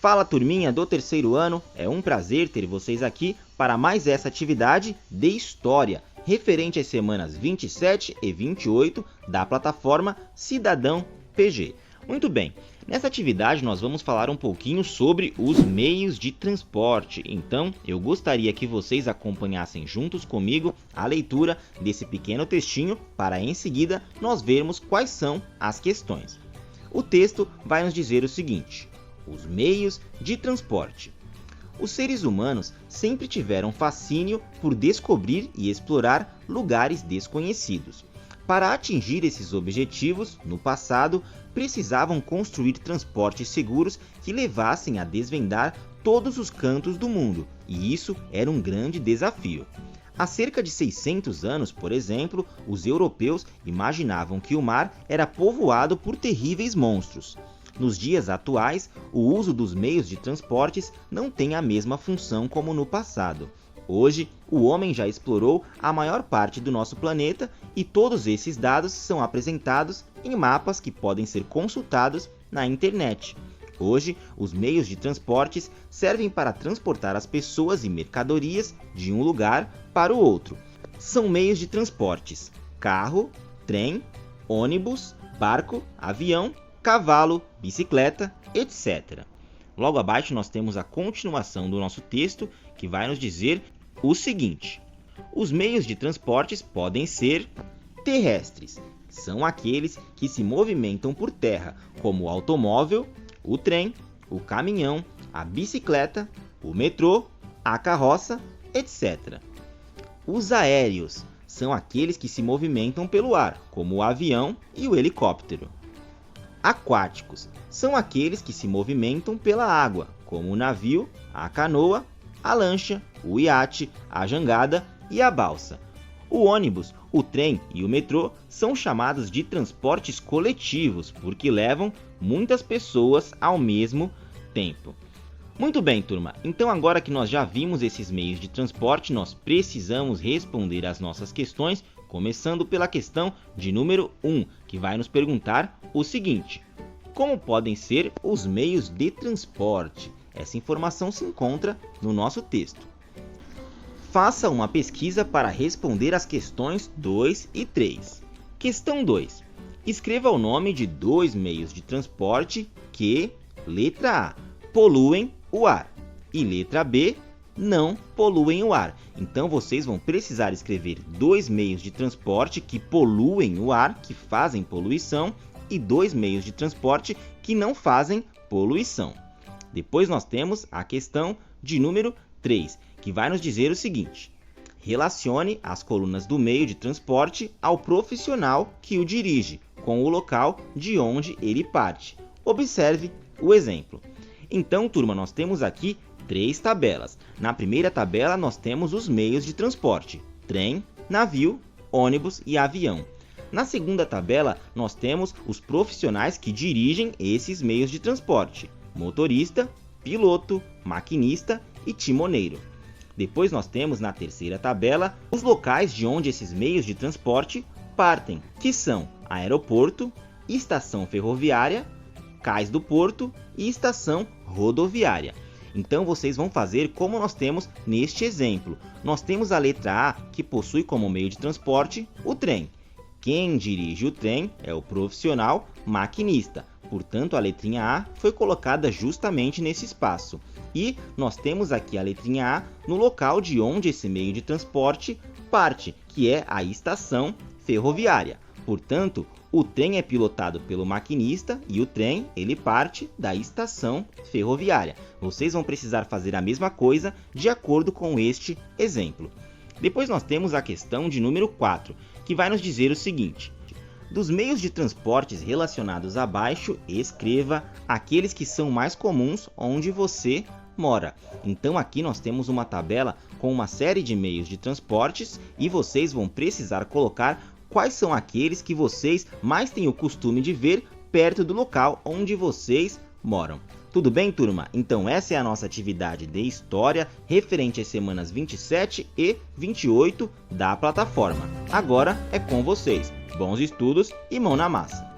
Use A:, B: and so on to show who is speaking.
A: Fala turminha do terceiro ano, é um prazer ter vocês aqui para mais essa atividade de História, referente às semanas 27 e 28 da plataforma Cidadão PG. Muito bem, nessa atividade nós vamos falar um pouquinho sobre os meios de transporte, então eu gostaria que vocês acompanhassem juntos comigo a leitura desse pequeno textinho para em seguida nós vermos quais são as questões. O texto vai nos dizer o seguinte: os meios de transporte. Os seres humanos sempre tiveram fascínio por descobrir e explorar lugares desconhecidos. Para atingir esses objetivos, no passado, precisavam construir transportes seguros que levassem a desvendar todos os cantos do mundo, e isso era um grande desafio. Há cerca de 600 anos, por exemplo, os europeus imaginavam que o mar era povoado por terríveis monstros. Nos dias atuais, o uso dos meios de transportes não tem a mesma função como no passado. Hoje, o homem já explorou a maior parte do nosso planeta e todos esses dados são apresentados em mapas que podem ser consultados na internet. Hoje, os meios de transportes servem para transportar as pessoas e mercadorias de um lugar para o outro. São meios de transportes: carro, trem, ônibus, barco, avião, cavalo, bicicleta, etc. Logo abaixo nós temos a continuação do nosso texto, que vai nos dizer o seguinte: os meios de transportes podem ser terrestres, são aqueles que se movimentam por terra, como o automóvel, o trem, o caminhão, a bicicleta, o metrô, a carroça, etc. Os aéreos são aqueles que se movimentam pelo ar, como o avião e o helicóptero. Aquáticos são aqueles que se movimentam pela água, como o navio, a canoa, a lancha, o iate, a jangada e a balsa. O ônibus, o trem e o metrô são chamados de transportes coletivos porque levam muitas pessoas ao mesmo tempo. Muito bem, turma. Então agora que nós já vimos esses meios de transporte, nós precisamos responder às nossas questões, começando pela questão de número 1, que vai nos perguntar o seguinte: como podem ser os meios de transporte? Essa informação se encontra no nosso texto. Faça uma pesquisa para responder às questões 2 e 3. Questão 2. Escreva o nome de dois meios de transporte que, letra A, poluem o ar e letra B, não poluem o ar. Então vocês vão precisar escrever dois meios de transporte que poluem o ar, que fazem poluição, e dois meios de transporte que não fazem poluição. Depois nós temos a questão de número 3, que vai nos dizer o seguinte: relacione as colunas do meio de transporte ao profissional que o dirige, com o local de onde ele parte. Observe o exemplo. Então, turma, nós temos aqui três tabelas. Na primeira tabela nós temos os meios de transporte: trem, navio, ônibus e avião. Na segunda tabela nós temos os profissionais que dirigem esses meios de transporte: motorista, piloto, maquinista e timoneiro. Depois nós temos na terceira tabela os locais de onde esses meios de transporte partem, que são aeroporto, estação ferroviária, cais do porto e estação rodoviária. Então vocês vão fazer como nós temos neste exemplo. Nós temos a letra A, que possui como meio de transporte o trem. Quem dirige o trem é o profissional maquinista. Portanto, a letrinha A foi colocada justamente nesse espaço. E nós temos aqui a letrinha A no local de onde esse meio de transporte parte, que é a estação ferroviária. Portanto, o trem é pilotado pelo maquinista e o trem ele parte da estação ferroviária. Vocês vão precisar fazer a mesma coisa de acordo com este exemplo. Depois nós temos a questão de número 4, que vai nos dizer o seguinte: dos meios de transportes relacionados abaixo, escreva aqueles que são mais comuns onde você mora. Então aqui nós temos uma tabela com uma série de meios de transportes e vocês vão precisar colocar quais são aqueles que vocês mais têm o costume de ver perto do local onde vocês moram. Tudo bem, turma? Então essa é a nossa atividade de História referente às semanas 27 e 28 da plataforma. Agora é com vocês. Bons estudos e mão na massa!